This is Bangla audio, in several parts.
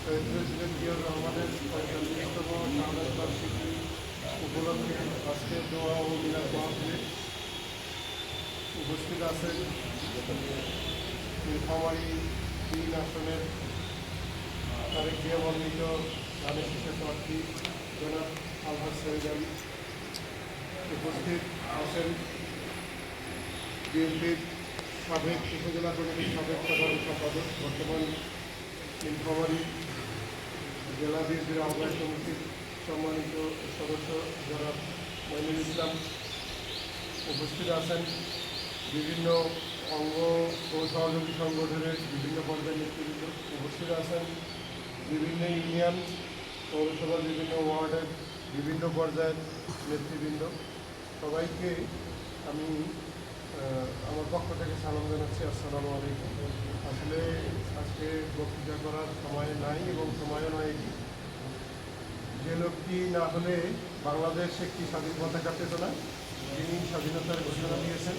শহীদ প্রেসিডেন্ট জিয়াউর রহমানের ৪৫তম শাহাদাত বার্ষিকী উপলক্ষে আজকে দোয়া ও মিলাদ মাহফিলে উপস্থিত আছেন নীলফামারী ৩ আসনের তারেক জিয়া মনোনীত ধানের শীষের প্রার্থী জনাব আলহাজ শহীদ আলী। উপস্থিত আছেন বিএনপির সাবেক উপজেলা কমিটির সাবেক সাধারণ সম্পাদক, বর্তমান নীলফামারী জেলা বিএনপির আহ্বায়ক কমিটির সম্মানিত সদস্য জনাব মইনুল ইসলাম। উপস্থিত আছেন বিভিন্ন অঙ্গ ও সহযোগী সংগঠনের বিভিন্ন পর্যায়ের নেতৃবৃন্দ। উপস্থিত আছেন বিভিন্ন ইউনিয়ন, পৌরসভার বিভিন্ন ওয়ার্ডের বিভিন্ন পর্যায়ের নেতৃবৃন্দ। সবাইকে আমি আমার পক্ষ থেকে সালাম জানাচ্ছি, আসসালামু আলাইকুম। আসলে আজকে বক্তৃতা করার সময় নাই এবং সময়ও নয়। যে লোকটি না হলে বাংলাদেশ একটি স্বাধীন পতাকা পেত না, যিনি স্বাধীনতার ঘোষণা দিয়েছেন।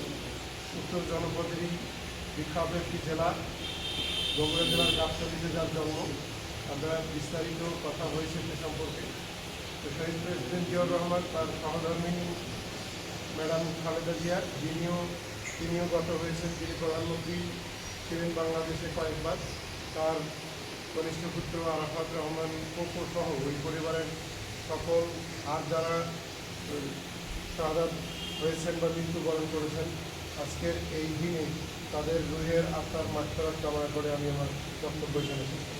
উত্তর জনপদেরই বিখ্যাত একটি জেলা, বগুড়া জেলার গাবতলীতে যার জন্ম। আমরা বিস্তারিত কথা হয়েছে সে সম্পর্কে। তো শহীদ প্রেসিডেন্ট জিয়াউর রহমান তার সহধর্মিণী ম্যাডাম খালেদা জিয়া, তিনিও গত হয়েছেন। তিনি প্রধানমন্ত্রী ছিলেন বাংলাদেশে কয়েকবার। তার কনিষ্ঠ পুত্র আরাফাত রহমান কোকো সহ ওই পরিবারের সকল আর যারা শাহাদাত হয়েছেন বা মৃত্যুবরণ করেছেন, আজকের এই দিনে তাদের রুহের আত্মার মাগফিরাত কামনা করে আমি আমার বক্তব্য এখানে শেষ করছি।